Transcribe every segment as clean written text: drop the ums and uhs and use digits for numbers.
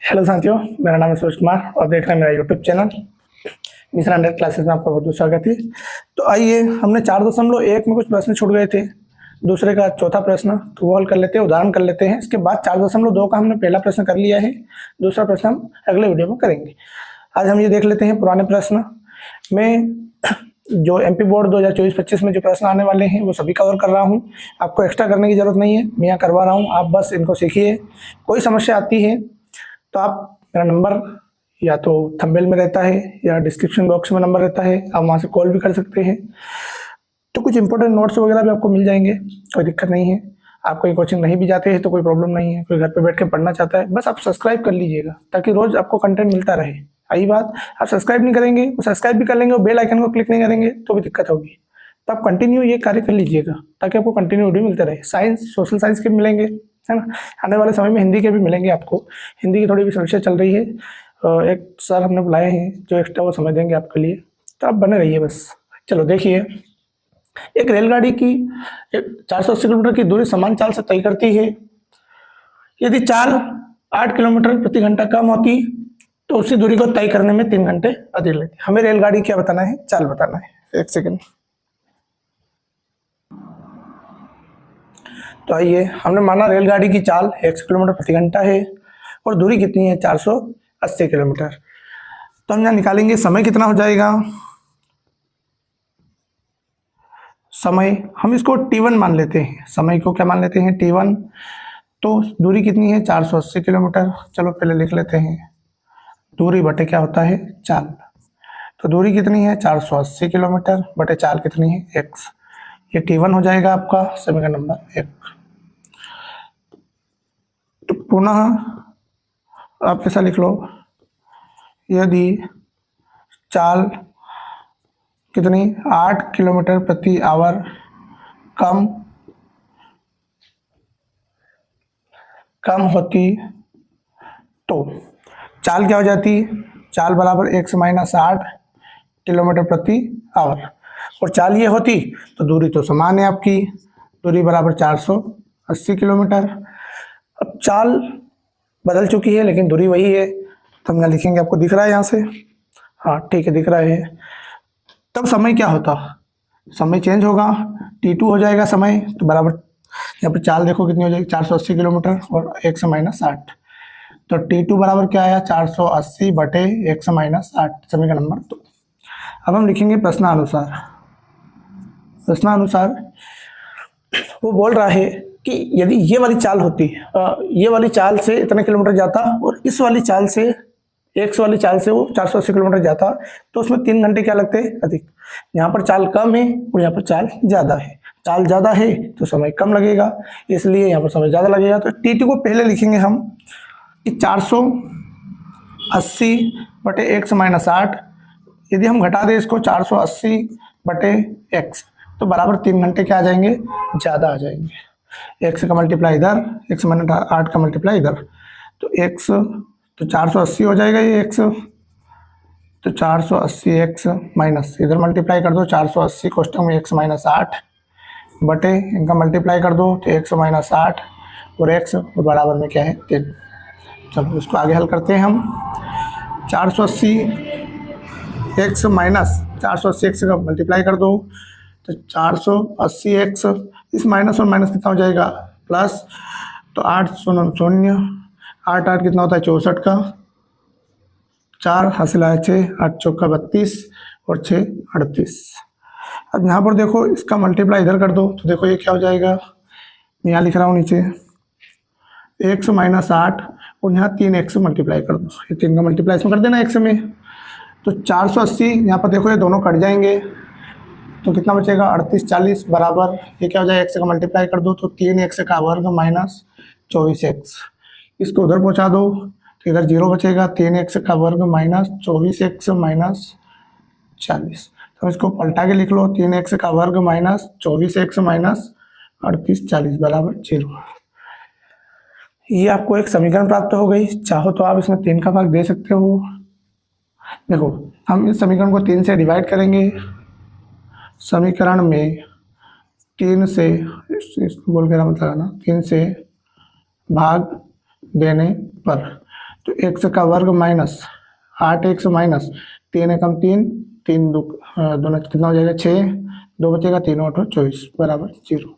Hello साथियों, मेरा नाम है सुरेश कुमार और देख रहे हैं मेरा यूट्यूब चैनल मिशन 100 क्लासेस में आपका बहुत बहुत स्वागत है। तो आइए, हमने 4.1 में कुछ प्रश्न छूट गए थे, दूसरे का चौथा प्रश्न तो वो हल कर लेते हैं, उदाहरण कर लेते हैं। इसके बाद 4.2 का हमने पहला प्रश्न कर लिया है, दूसरा प्रश्न हम अगले वीडियो में करेंगे। आज हम ये देख लेते हैं पुराने प्रश्न में जो एमपी बोर्ड 2024-25 में जो प्रश्न आने वाले हैं वो सभी कवर कर रहा हूँ। आपको एक्स्ट्रा करने की जरूरत नहीं है, मैं यहाँ करवा रहा हूँ, आप बस इनको सीखिए। कोई समस्या आती है तो आप मेरा नंबर या तो थंबनेल में रहता है या डिस्क्रिप्शन बॉक्स में नंबर रहता है, आप वहाँ से कॉल भी कर सकते हैं। तो कुछ इंपॉर्टेंट नोट्स वगैरह भी आपको मिल जाएंगे, कोई दिक्कत नहीं है। आप कोई कोचिंग नहीं भी जाते हैं तो कोई प्रॉब्लम नहीं है, कोई घर पे बैठ के पढ़ना चाहता है बस आप सब्सक्राइब कर लीजिएगा ताकि रोज आपको कंटेंट मिलता रहे। आई बात, आप सब्सक्राइब नहीं करेंगे, वो सब्सक्राइब भी कर लेंगे और बेल आइकन को क्लिक नहीं करेंगे तो भी दिक्कत होगी। तो आप कंटिन्यू ये कार्य कर लीजिएगा ताकि आपको कंटिन्यू वीडियो मिलते रहे। साइंस, सोशल साइंस के मिलेंगे, है ना। आने वाले समय में हिंदी के भी मिलेंगे आपको। हिंदी की थोड़ी भी समस्या चल रही है, एक सर हमने बुलाए हैं जो एक्स्ट्रा वो समय देंगे आपके लिए, तो आप बने रहिए बस। चलो देखिए, एक रेलगाड़ी की 480 किलोमीटर की दूरी समान चाल से तय करती है। यदि चाल 8 किलोमीटर प्रति घंटा कम होती तो उसी दूरी को तय करने में 3 घंटे अधिक लगते। हमें रेलगाड़ी क्या बताना है, चाल बताना है। एक सेकेंड। तो आइए, हमने माना रेलगाड़ी की चाल 100 किलोमीटर प्रति घंटा है और दूरी कितनी है, 480 किलोमीटर। तो हम यहाँ निकालेंगे समय कितना हो जाएगा। समय हम इसको T1 मान लेते हैं, समय को क्या मान लेते हैं, T1। तो दूरी कितनी है, 480 किलोमीटर। चलो पहले लिख लेते हैं, दूरी बटे क्या होता है, चाल। तो दूरी कितनी है, 480 किलोमीटर बटे चाल कितनी है, x। ये T1 हो जाएगा आपका समीकरण नंबर 1। तो पुनः आप ऐसा लिख लो, यदि चाल कितनी 8 किलोमीटर प्रति आवर कम होती तो चाल क्या हो जाती, चाल बराबर 1 से -8 किलोमीटर प्रति आवर। और चाल ये होती तो दूरी तो समान है आपकी, दूरी बराबर 480 किलोमीटर। अब चाल बदल चुकी है लेकिन दूरी वही है, तो हम यहाँ लिखेंगे, आपको दिख रहा है यहाँ से, हाँ ठीक है दिख रहा है। तब समय क्या होता, समय चेंज होगा, T2 हो जाएगा समय। तो बराबर यहाँ पर चाल देखो कितनी हो जाएगी, 480 किलोमीटर और 1 से -8। तो T2 बराबर क्या आया, 480 बटे 1 से -8, समीकरण नंबर 2। अब हम लिखेंगे प्रश्नानुसार। प्रश्नानुसार वो बोल रहा है कि यदि ये वाली चाल होती, ये वाली चाल से इतने किलोमीटर जाता और इस वाली चाल से, 100 वाली चाल से वो 480 किलोमीटर जाता, तो उसमें 3 घंटे क्या लगते हैं, अधिक। यहाँ पर चाल कम है और यहाँ पर चाल ज़्यादा है। चाल ज़्यादा है तो समय कम लगेगा, इसलिए यहाँ पर समय ज़्यादा लगेगा। तो T2 को पहले लिखेंगे हम कि 480 बटे 1 से -8। यदि हम घटा दें इसको 480 बटे x, तो बराबर 3 घंटे क्या आ जाएंगे, ज़्यादा आ जाएंगे। x का मल्टीप्लाई इधर, 1 से -8 का मल्टीप्लाई इधर, तो x तो 480 हो जाएगा ये x। तो 480 x माइनस इधर मल्टीप्लाई कर दो, 480 कोष्टक में 1 से -8 बटे इनका मल्टीप्लाई कर दो तो 1 से -8 और x और बराबर में क्या है, 3। चलो इसको आगे हल करते हैं हम। 480 x माइनस 480 x का मल्टीप्लाई कर दो तो 480 x, इस माइनस और माइनस कितना हो जाएगा, प्लस। तो 8 0 8 8 कितना होता है, 64 का, 4 हासिल आया 6, 8 चौका 32 और 6 38। अब यहाँ पर देखो इसका मल्टीप्लाई इधर कर दो तो देखो ये क्या हो जाएगा, मैं यहाँ लिख रहा हूँ नीचे 1 से -8 और यहाँ 3x मल्टीप्लाई कर दो, ये 3 का मल्टीप्लाई इसमें कर देना x में। तो 480 यहाँ पर देखो ये दोनों कट जाएंगे तो कितना बचेगा, 38 40 बराबर ये क्या हो जाएगा, x का मल्टीप्लाई कर दो तो 3x का वर्ग माइनस 24x। इसको उधर पहुँचा दो तो इधर 0 बचेगा, 3x का वर्ग माइनस 24x माइनस 40। तो इसको पलटा के लिख लो, 3x का वर्ग माइनस 24x माइनस 38 40 बराबर 0। ये आपको एक समीकरण प्राप्त हो गई। चाहो तो आप इसमें 3 का भाग दे सकते हो। देखो हम इस समीकरण को 3 से डिवाइड करेंगे, समीकरण में 3 से, इसको बोल के मतलब ना, 3 से भाग देने पर तो एक्स का वर्ग माइनस 8x माइनस 3 एकम 3, 3 दोनों कितना हो जाएगा 6, 2 बचेगा 3 और 24 बराबर 0।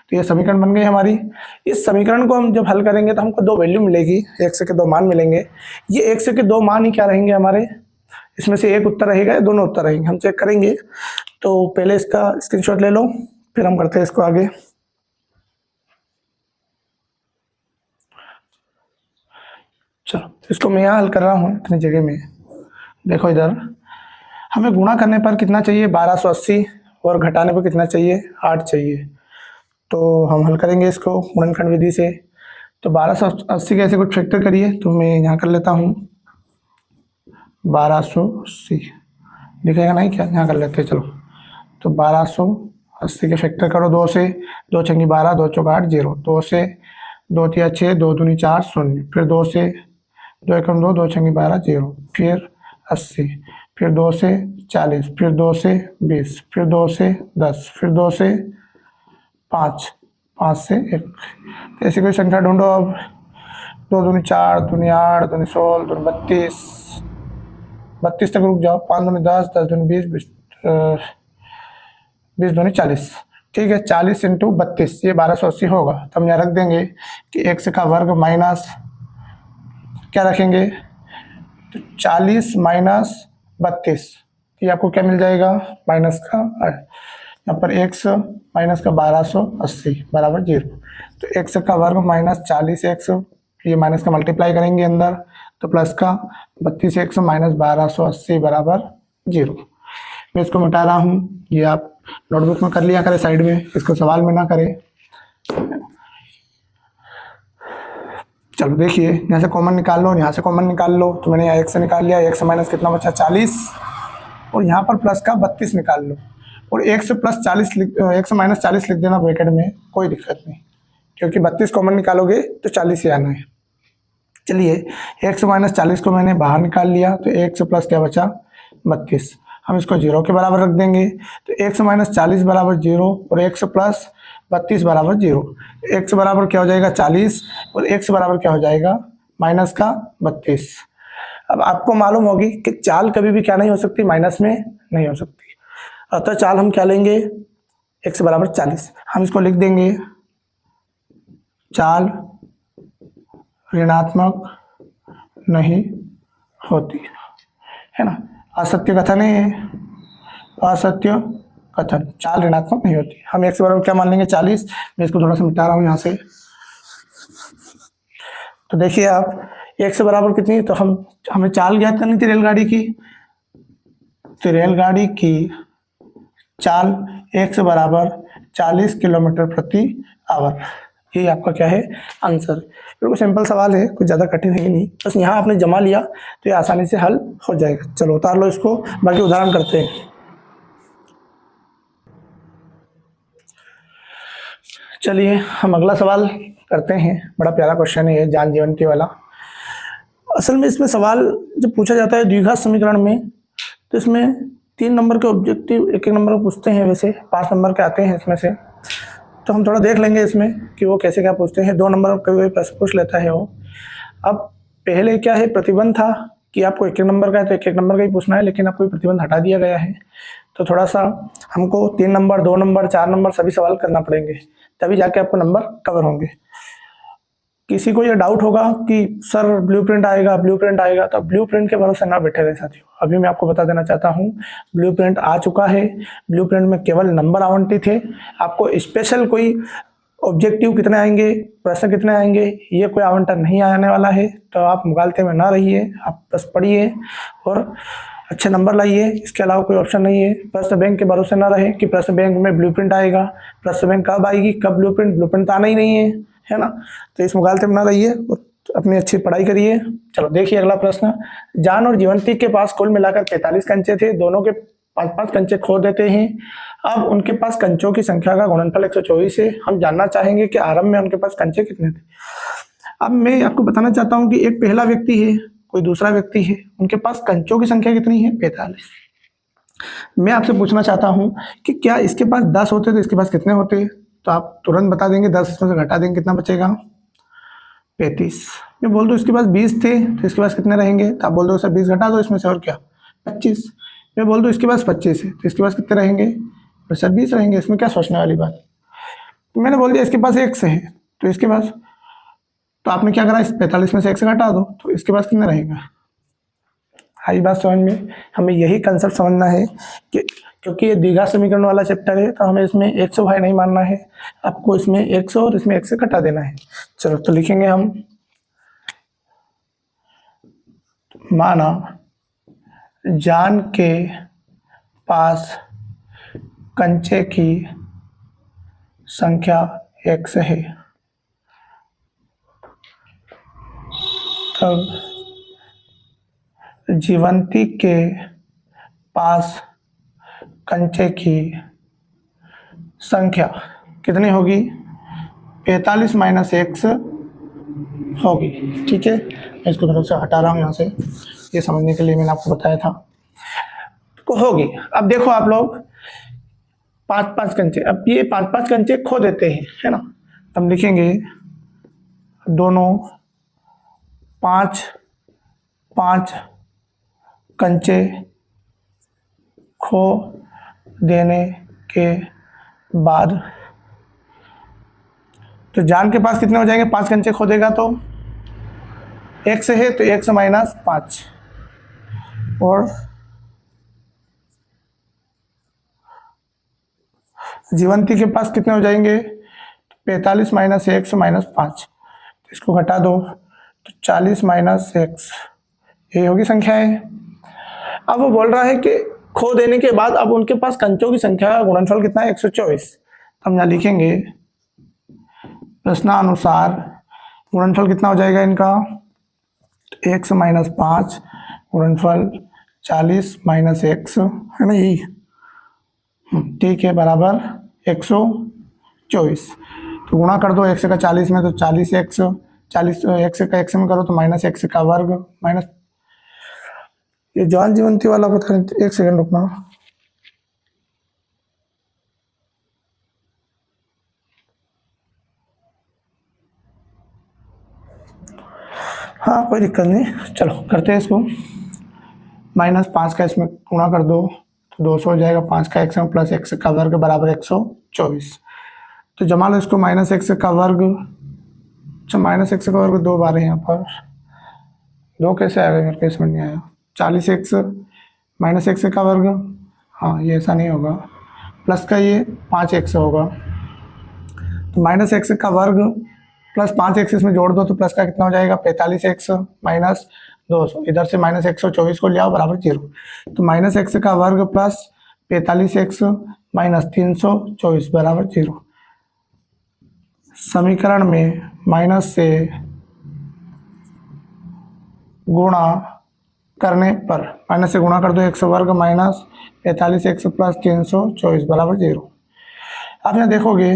तो ये समीकरण बन गई हमारी। इस समीकरण को हम जब हल करेंगे तो हमको दो वैल्यू मिलेगी, एक्स के दो मान मिलेंगे। ये एक्स के दो मान ही क्या रहेंगे हमारे, इसमें से एक उत्तर रहेगा या दोनों उत्तर रहेंगे, हम चेक करेंगे। तो पहले इसका स्क्रीनशॉट ले लो, फिर हम करते हैं इसको आगे। चलो इसको मैं यहाँ हल कर रहा हूँ इतनी जगह में। देखो इधर हमें गुणा करने पर कितना चाहिए 1280 और घटाने पर कितना चाहिए 8 चाहिए। तो हम हल करेंगे इसको गुणनखंड विधि से। तो 1280 कैसे कुछ फैक्टर करिए, तो मैं यहाँ कर लेता हूँ 1280 दिखेगा नहीं क्या, यहाँ कर लेते हैं चलो। तो 1280 के फैक्टर करो 2 से, 2 छंगी 12, 2 चौक 8, 0, 2 से 2 तिया 6, 2 दूनी 4, 0, फिर 2 से 2 एकम 2, 2 छंगी 12, 0, फिर 80, फिर 2 से 40, फिर 2 से 20, फिर 2 से 10, फिर 2 से 5, 5 से 1। तो ऐसी कोई संख्या ढूंढो अब। 2 दूनी 4, दूनी 8, दूनी 16, दूनी 32, 32 तक रुक जाओ, 5 दूनी 10, 10 दूनी 20, 20 दूनी 40। ठीक है, 40 इंटू 32 ये 1280 होगा। तो हम यहाँ रख देंगे कि एक्स का वर्ग माइनस क्या रखेंगे, तो 40 माइनस 32, ये आपको क्या मिल जाएगा माइनस का, यहाँ पर एक्स माइनस का 1280 बराबर 0। तो एक्स का वर्ग माइनस 40x, ये माइनस का मल्टीप्लाई करेंगे अंदर, तो प्लस का 32x माइनस 1280 बराबर 0। मैं इसको मिटा रहा हूँ, ये आप नोटबुक में कर लिया करें साइड में, इसको सवाल में ना करें। चलो देखिए, यहाँ से कॉमन निकाल लो, यहाँ से कॉमन निकाल लो। तो मैंने यहाँ एक्स निकाल लिया, एक्स माइनस कितना बचा 40, और यहाँ पर प्लस का 32 निकाल लो, और एक्स प्लस 40 एक्स माइनस 40 लिख देना ब्रैकेट में, कोई दिक्कत नहीं, क्योंकि 32 कॉमन निकालोगे तो 40 ही आना है। चलिए एक्स माइनस 40 को मैंने बाहर निकाल लिया, तो एक्स प्लस क्या बचा 32, हम इसको 0 के बराबर रख देंगे। तो एक्स माइनस 40 बराबर 0 और एक्स प्लस 32 बराबर 0। एक्स बराबर क्या हो जाएगा 40 और एक्स बराबर क्या हो जाएगा माइनस का 32। अब आपको मालूम होगी कि चाल कभी भी क्या नहीं हो सकती, माइनस में नहीं हो सकती। अतः चाल हम क्या लेंगे, एक्स बराबर 40, हम इसको लिख देंगे चाल ऋणात्मक नहीं होती है ना, असत्य कथन है, असत्य कथन, चाल ऋणात्मक नहीं होती। हम एक्स बराबर क्या मान लेंगे 40, मैं इसको थोड़ा सा मिटा रहा हूँ यहाँ से। तो देखिए आप एक्स बराबर कितनी, तो हमें चाल ज्ञात करनी थी रेलगाड़ी की, तो रेलगाड़ी की चाल एक्स बराबर 40 किलोमीटर प्रति आवर, ये आपका क्या है आंसर। बिल्कुल सिंपल सवाल है, कुछ ज़्यादा कठिन है नहीं, बस यहाँ आपने जमा लिया तो ये आसानी से हल हो जाएगा। चलो उतार लो इसको, बाकी उदाहरण करते हैं। चलिए हम अगला सवाल करते हैं, बड़ा प्यारा क्वेश्चन है ये, ज्ञान जीवंती वाला। असल में इसमें सवाल जब पूछा जाता है द्विघात समीकरण में, तो इसमें 3 नंबर के ऑब्जेक्टिव एक नंबर को पूछते हैं, वैसे 5 नंबर के आते हैं इसमें से। तो हम थोड़ा देख लेंगे इसमें कि वो कैसे क्या पूछते हैं। 2 नंबर कभी प्रश्न पूछ लेता है वो। अब पहले क्या है, प्रतिबंध था कि आपको एक नंबर का है तो एक नंबर का ही पूछना है, लेकिन आपको प्रतिबंध हटा दिया गया है। तो थोड़ा सा हमको 3 नंबर 2 नंबर 4 नंबर सभी सवाल करना पड़ेंगे, तभी जाके आपको नंबर कवर होंगे। किसी को ये डाउट होगा कि सर ब्लूप्रिंट आएगा, तो ब्लूप्रिंट के भरोसे ना बैठे रहे साथियों। अभी मैं आपको बता देना चाहता हूँ, ब्लूप्रिंट आ चुका है। ब्लूप्रिंट में केवल नंबर आवंटित है, आपको स्पेशल कोई ऑब्जेक्टिव कितने आएंगे, प्रश्न कितने आएंगे, ये कोई आवंटन नहीं आने वाला है। तो आप मुगालते में ना रहिए, आप बस पढ़िए और अच्छे नंबर लाइए, इसके अलावा कोई ऑप्शन नहीं है। प्रश्न बैंक के भरोसे ना रहे कि प्रश्न बैंक में ब्लूप्रिंट आएगा, प्रश्न बैंक कब आएगी, कब ब्लूप्रिंट आना ही नहीं है ना। तो इस मुगालते में ना रहिए और अपनी अच्छी पढ़ाई करिए। चलो देखिए अगला प्रश्न। जान और जीवंती के पास कुल मिलाकर 43 कंचे थे, दोनों के 5-5 कंचे खो देते हैं। अब उनके पास कंचों की संख्या का गुणनफल 124 है। हम जानना चाहेंगे कि आरंभ में उनके पास कंचे कितने थे। अब मैं आपको बताना चाहता हूँ कि एक पहला व्यक्ति है, कोई दूसरा व्यक्ति है, उनके पास कंचों की संख्या कितनी है 45। मैं आपसे पूछना चाहता हूँ कि क्या इसके पास 10 होते तो इसके पास कितने होते, तो आप तुरंत बता देंगे 10 इसमें से घटा देंगे कितना बचेगा 35। मैं बोल दूँ इसके पास 20 थे तो इसके पास कितने रहेंगे, तो आप बोल दो सर 20 घटा दो इसमें से और क्या 25। मैं बोल दूँ इसके पास 25 है तो इसके पास कितने रहेंगे, तो सर 20 रहेंगे, इसमें क्या सोचने वाली बात। तो मैंने बोल दिया इसके पास x है तो इसके पास, तो आपने क्या करा इस 45 में से x घटा दो तो इसके पास कितने रहेगा। आई बात समझ में। हमें यही कंसेप्ट समझना है कि क्योंकि ये द्विघात समीकरण वाला चैप्टर है तो हमें इसमें x और y नहीं मानना है, आपको इसमें x और इसमें x से घटा देना है। चलो तो लिखेंगे हम, माना जान के पास कंचे की संख्या x है, तब जीवंती के पास कंचे की संख्या कितनी होगी, 45 माइनस x होगी। ठीक है, मैं इसको थोड़ा सा हटा रहा हूँ यहाँ से, ये समझने के लिए मैंने आपको बताया था। तो होगी, अब देखो आप लोग 5-5 कंचे, अब ये 5-5 कंचे खो देते हैं है ना, हम लिखेंगे दोनों 5-5 कंचे खो देने के बाद, तो जान के पास कितने हो जाएंगे, 5 कंचे खो देगा तो x है तो x माइनस 5, और जीवंती के पास कितने हो जाएंगे, 45 माइनस x माइनस 5, तो इसको घटा दो तो 40 माइनस x, ये होगी संख्याएं। अब वो बोल रहा है कि खो देने के बाद अब उनके पास कंचों की संख्या का गुणनफल कितना है, 124। हम यहाँ लिखेंगे प्रश्नानुसार गुणनफल कितना हो जाएगा इनका, x माइनस 5 गुणनफल 40 माइनस x है ना, यही ठीक है, बराबर 124। तो गुणा कर दो x का 40 में तो 40x, 40 x का x में करो तो माइनस x का वर्ग, माइनस ये जान जीवंती वाला पता नहीं, एक सेकंड रुकना। हाँ कोई दिक्कत नहीं, चलो करते हैं इसको। माइनस 5 का इसमें गुणा कर दो तो 200 हो जाएगा, 5 का x में प्लस x का वर्ग बराबर 124। तो जमा लो इसको, माइनस x का वर्ग, अच्छा माइनस x का वर्ग 2 बार है यहाँ पर, 2 कैसे आएगा मेरे को समझ नहीं आया, 40x माइनस x का वर्ग, हाँ ये ऐसा नहीं होगा, प्लस का ये 5x होगा, तो माइनस x का वर्ग प्लस 5x इसमें जोड़ दो तो प्लस का कितना हो जाएगा, 45x माइनस 200, इधर से माइनस 124 को ले आओ बराबर 0, तो माइनस x का वर्ग प्लस 45x माइनस 324 बराबर 0। समीकरण में माइनस से गुणा करने पर, माइनस से गुणा कर दो x वर्ग माइनस 45x प्लस 324 बराबर 0। आप यहाँ देखोगे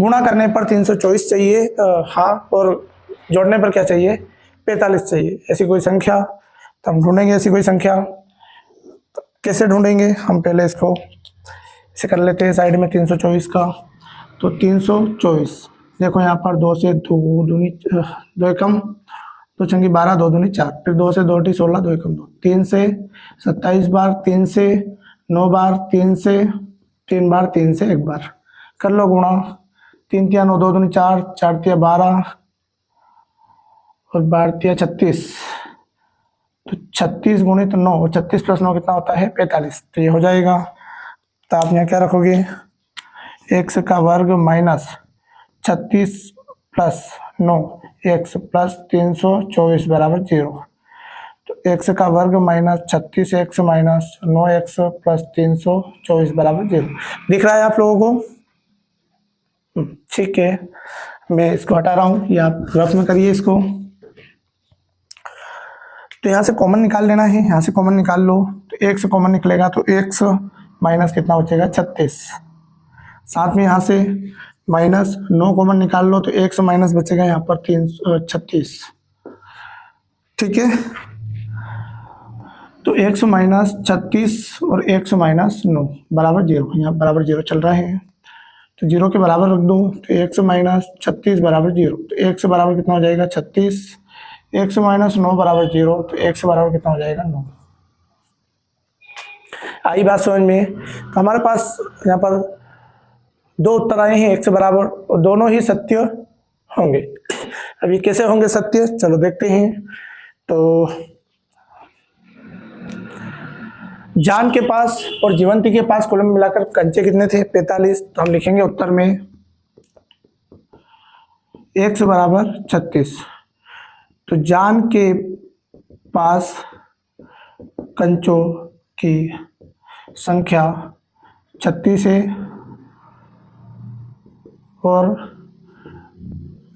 गुणा करने पर 324 चाहिए, हाँ, और जोड़ने पर क्या चाहिए, 45 चाहिए, ऐसी कोई संख्या। तो हम ढूंढेंगे ऐसी कोई संख्या, तो कैसे ढूंढेंगे, हम पहले इसको इसे कर लेते हैं साइड में 324 का, तो 324 देखो यहाँ पर 2 से 2 दूनी 2 कम 2 चंगी 12, 2 दूनी 4, फिर 2 से 2 16, 2 कम 2, 3 से 27 बार, 3 से 9 बार, 3 से 3 बार, 3 से 1 बार, कर लो गुणा, 3 तिया 9, 2 दूनी 4, 4 तिया 12 और 12 तिया 36, तो 36 गुणित 9, और 36 प्लस 9 कितना होता है 45, तो ये हो जाएगा। तो आप यहाँ क्या रखोगे, x का वर्ग माइनस 36 प्लस 9 x प्लस 324 बराबर 0, तो x का वर्ग minus 36x minus 9x plus 324 बराबर 0। दिख रहा है आप लोगों को, ठीक है, मैं इसको हटा रहा हूँ, या आप रफ में करिए इसको। तो यहाँ से कॉमन निकाल लेना है, यहाँ से कॉमन निकाल लो, तो x कॉमन निकलेगा तो x माइनस कितना बचेगा 36, साथ में यहाँ से माइनस 9 कॉमन निकाल लो तो x माइनस बचेगा यहाँ पर 36, ठीक है। तो x माइनस 36 और x माइनस 9 बराबर 0, यहाँ बराबर 0 चल रहा है, तो 0 के बराबर रख दूँ तो x माइनस 36 बराबर 0, तो x बराबर कितना हो जाएगा 36, x माइनस 9 बराबर 0, तो x बराबर कितना हो जाएगा 9। आई बात समझ में। तो हमारे पास यहाँ पर दो उत्तर आए हैं x बराबर, और दोनों ही सत्य होंगे। अभी कैसे होंगे सत्य, चलो देखते हैं। तो जान के पास और जीवंती के पास कुल मिलाकर कंचे कितने थे 45, तो हम लिखेंगे उत्तर में x बराबर 36। तो जान के पास कंचों की संख्या 36 है और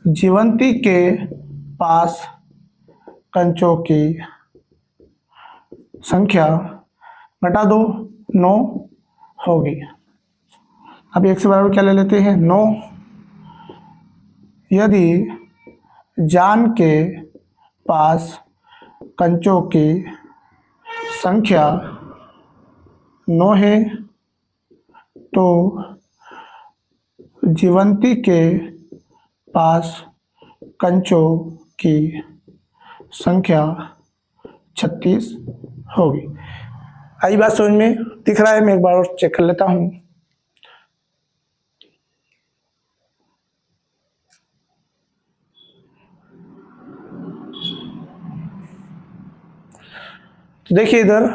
जीवंती के पास कंचों की संख्या घटा दो 9 होगी। अब x बराबर क्या ले लेते हैं 9। यदि जान के पास कंचों की संख्या 9 है तो जीवंती के पास कंचों की संख्या 36 होगी। आई बात समझ में दिख रहा है, मैं एक बार और चेक कर लेता हूँ। तो देखिए इधर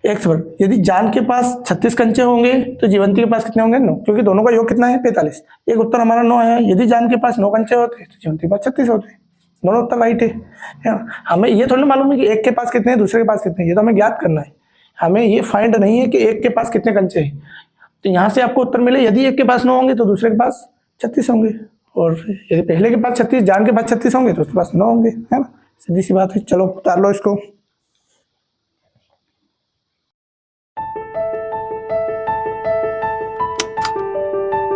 x बराबर, यदि जान के पास 36 कंचे होंगे तो जीवंती के पास कितने होंगे 9, क्योंकि दोनों का योग कितना है 45। एक उत्तर हमारा 9 है। यदि जान के पास 9 कंचे होते तो जीवंती के पास 36 होते। दोनों उत्तर राइट है। हमें ये थोड़ी मालूम है कि एक के पास कितने हैं दूसरे के पास कितने हैं, ये तो हमें ज्ञात करना है। हमें ये फाइंड नहीं है कि एक के पास कितने कंचे हैं। तो यहाँ से आपको उत्तर मिले, यदि एक के पास 9 होंगे तो दूसरे के पास 36 होंगे, और यदि पहले के पास 36 जान के पास 36 होंगे तो उसके पास 9 होंगे, है ना। सीधी सी बात है। चलो उतार लो इसको।